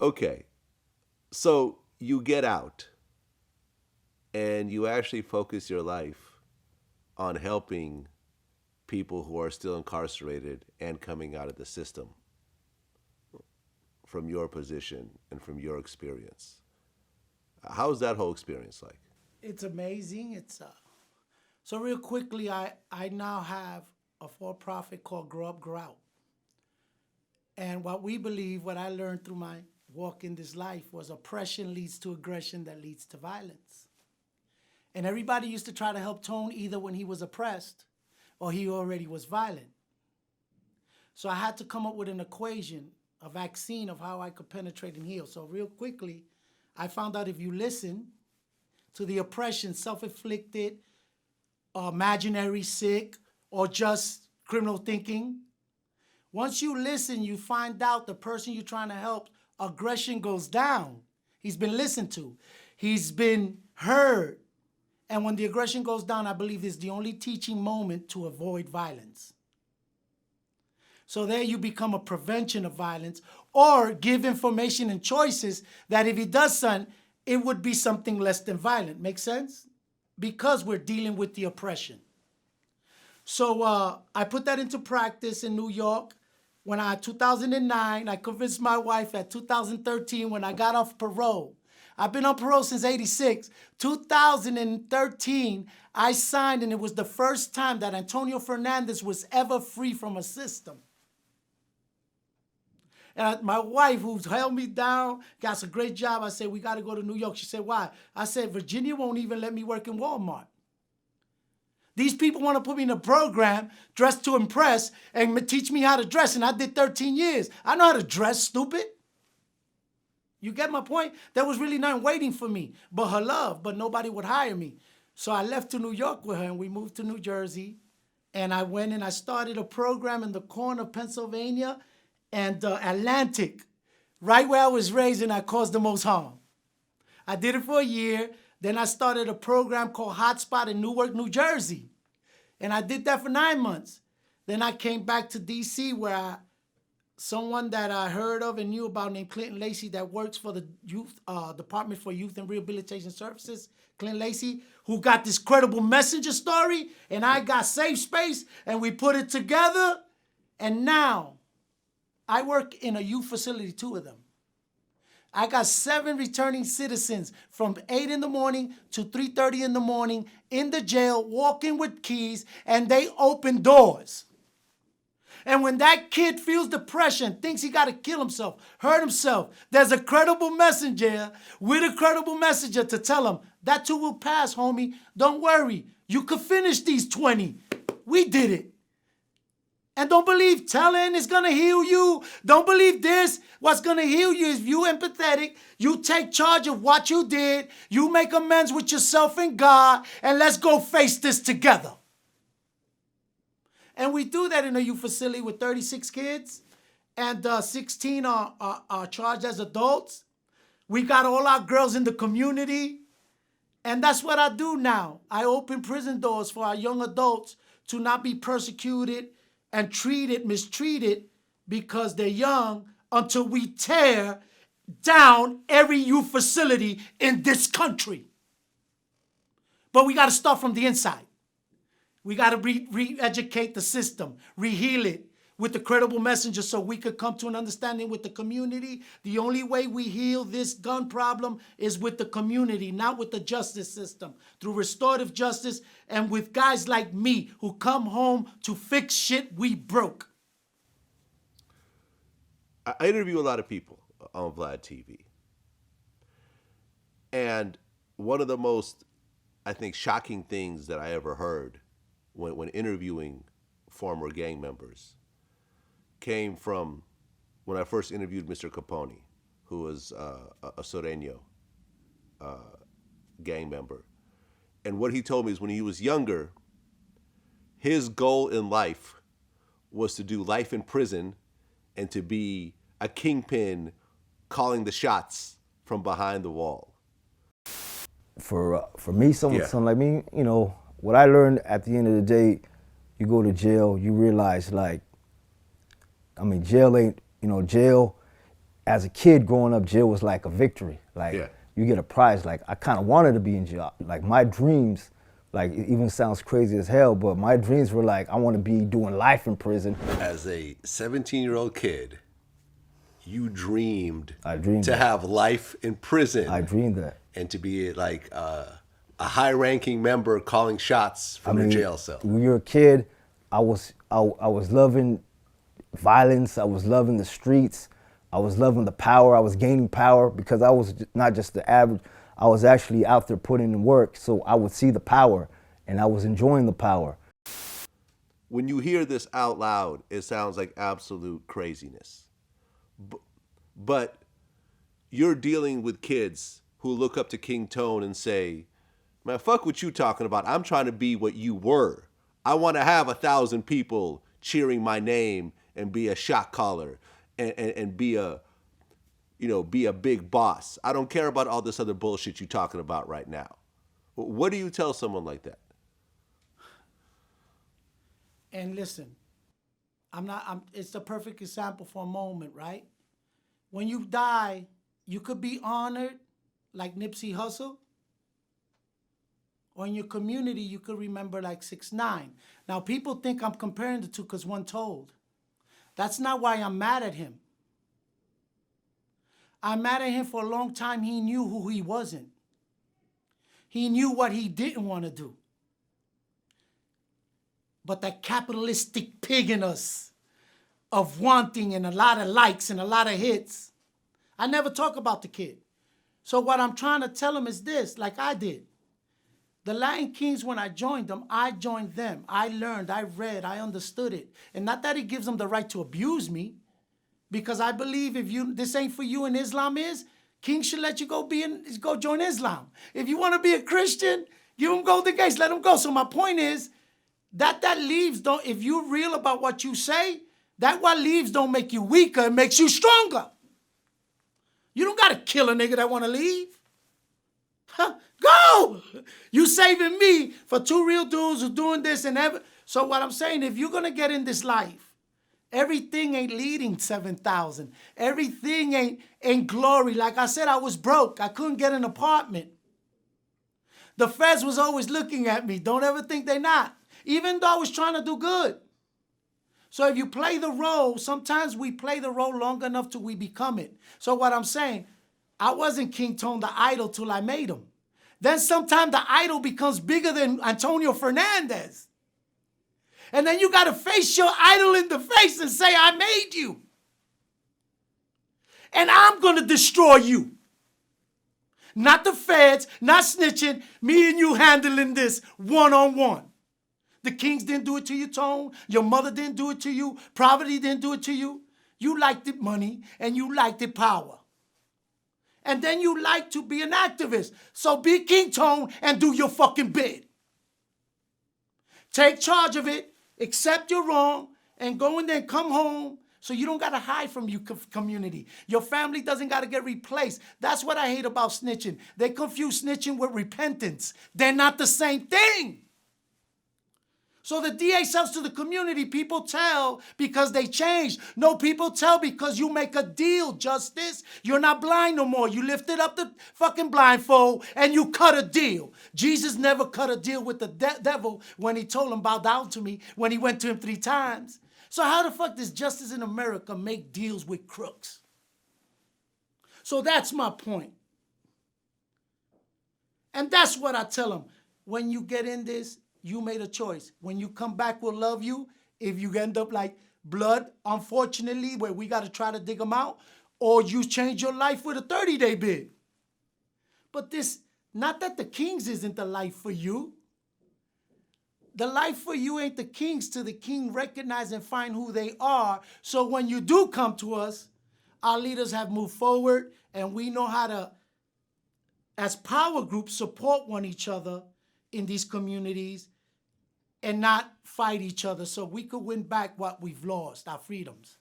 Okay, so you get out and you actually focus your life on helping people who are still incarcerated and coming out of the system from your position and from your experience. How's that whole experience like? It's amazing. So real quickly, I now have a for-profit called Grow Up, Grow Out. And what we believe, what I learned through my walk in this life was oppression leads to aggression that leads to violence. And everybody used to try to help Tone either when he was oppressed or he already was violent. So I had to come up with an equation, a vaccine of how I could penetrate and heal. So real quickly, I found out if you listen to the oppression, self-inflicted, imaginary, sick, or just criminal thinking, once you listen, you find out the person you're trying to help, aggression goes down. He's been listened to. He's been heard. And when the aggression goes down, I believe is the only teaching moment to avoid violence. So there you become a prevention of violence or give information and choices that if he does something, it would be something less than violent. Make sense? Because we're dealing with the oppression. So I put that into practice in New York. 2009, I convinced my wife at 2013 when I got off parole. I've been on parole since 86. 2013, I signed, and it was the first time that Antonio Fernandez was ever free from a system. And my wife, who's held me down, got a great job. I said, we got to go to New York. She said, why? I said, Virginia won't even let me work in Walmart. These people want to put me in a program, dress to impress, and teach me how to dress. And I did 13 years. I know how to dress, stupid. You get my point? There was really nothing waiting for me but her love, but nobody would hire me. So I left to New York with her, and we moved to New Jersey. And I went and I started a program in the corner of Pennsylvania and Atlantic, right where I was raised, and I caused the most harm. I did it for a year. Then I started a program called Hotspot in Newark, New Jersey. And I did that for 9 months. Then I came back to DC where someone that I heard of and knew about named Clinton Lacey that works for the Youth Department for Youth and Rehabilitation Services, Clinton Lacey, who got this credible messenger story, and I got Safe Space, and we put it together. And now I work in a youth facility, 2 of them. I got 7 returning citizens from 8 in the morning to 3:30 in the morning in the jail, walking with keys, and they open doors. And when that kid feels depression, thinks he got to kill himself, hurt himself, there's a credible messenger with a credible messenger to tell him, that too will pass, homie. Don't worry. You could finish these 20. We did it. And don't believe telling is going to heal you. Don't believe this. What's going to heal you is you empathetic. You take charge of what you did. You make amends with yourself and God. And let's go face this together. And we do that in a youth facility with 36 kids. And 16 are charged as adults. We got all our girls in the community. And that's what I do now. I open prison doors for our young adults to not be persecuted and mistreated because they're young until we tear down every youth facility in this country. But we got to start from the inside. We got to re-educate the system, re-heal it with the credible messenger so we could come to an understanding with the community. The only way we heal this gun problem is with the community, not with the justice system. Through restorative justice and with guys like me who come home to fix shit we broke. I interview a lot of people on Vlad TV. And one of the most, I think, shocking things that I ever heard when interviewing former gang members came from when I first interviewed Mr. Capone, who was a Sureño gang member. And what he told me is when he was younger, his goal in life was to do life in prison and to be a kingpin calling the shots from behind the wall. For me, someone like me, you know, what I learned at the end of the day, you go to jail, you realize, like, I mean, jail ain't, you know, jail as a kid growing up, jail was like a victory. Like Yeah. you get a prize. Like I kind of wanted to be in jail. Like my dreams, like it even sounds crazy as hell, but my dreams were like, I want to be doing life in prison. As a 17-year-old kid, you dreamed, I dreamed to that. have life in prison. I dreamed that. And to be like a high-ranking member calling shots from your jail cell. When you're a kid, I was loving violence. I was loving the streets. I was loving the power. I was gaining power because I was not just the average. I was actually out there putting in work, so I would see the power, and I was enjoying the power. When you hear this out loud, it sounds like absolute craziness. But you're dealing with kids who look up to King Tone and say, man, fuck what you talking about. I'm trying to be what you were. I want to have 1,000 people cheering my name and be a shot caller and be a, be a big boss. I don't care about all this other bullshit you're talking about right now. What do you tell someone like that? And listen, it's the perfect example for a moment, right? When you die, you could be honored like Nipsey Hussle, or in your community, you could remember like 6ix9ine. Now, people think I'm comparing the two because one told. That's not why I'm mad at him. I'm mad at him for a long time. He knew who he wasn't. He knew what he didn't want to do. But that capitalistic pig in us of wanting and a lot of likes and a lot of hits. I never talk about the kid. So what I'm trying to tell him is this, like I did. The Latin Kings, when I joined them, I joined them. I learned, I read, I understood it. And not that it gives them the right to abuse me, because I believe if this ain't for you and Islam is, King should let you go join Islam. If you want to be a Christian, give them golden gates, let them go. So my point is, that leaves don't, if you're real about what you say, that what leaves don't make you weaker, it makes you stronger. You don't got to kill a nigga that want to leave. Go! You saving me for two real dudes who doing this and ever. So what I'm saying, if you're going to get in this life, everything ain't leading 7,000. Everything ain't glory. Like I said, I was broke. I couldn't get an apartment. The feds was always looking at me. Don't ever think they not. Even though I was trying to do good. So if you play the role, sometimes we play the role long enough till we become it. So what I'm saying, I wasn't King Tone the idol till I made him. Then sometimes the idol becomes bigger than Antonio Fernandez. And then you got to face your idol in the face and say, I made you. And I'm going to destroy you. Not the feds, not snitching, me and you handling this one-on-one. The Kings didn't do it to you, Tone. Your mother didn't do it to you. Poverty didn't do it to you. You liked it money and you liked it power. And then you like to be an activist. So be King Tone and do your fucking bid. Take charge of it, accept you're wrong, and go in there and come home so you don't got to hide from your community. Your family doesn't got to get replaced. That's what I hate about snitching. They confuse snitching with repentance. They're not the same thing. So the DA sells to the community. People tell because they changed. No, people tell because you make a deal, Justice. You're not blind no more. You lifted up the fucking blindfold and you cut a deal. Jesus never cut a deal with the devil when he told him, bow down to me, when he went to him 3 times. So how the fuck does justice in America make deals with crooks? So that's my point. And that's what I tell them. When you get in this, you made a choice. When you come back, we'll love you. If you end up like Blood, unfortunately, where we got to try to dig them out, or you change your life with a 30-day bid. But this, not that the Kings isn't the life for you. The life for you ain't the Kings till the King recognize and find who they are. So when you do come to us, our leaders have moved forward and we know how to, as power groups, support one each other in these communities and not fight each other so we could win back what we've lost, our freedoms.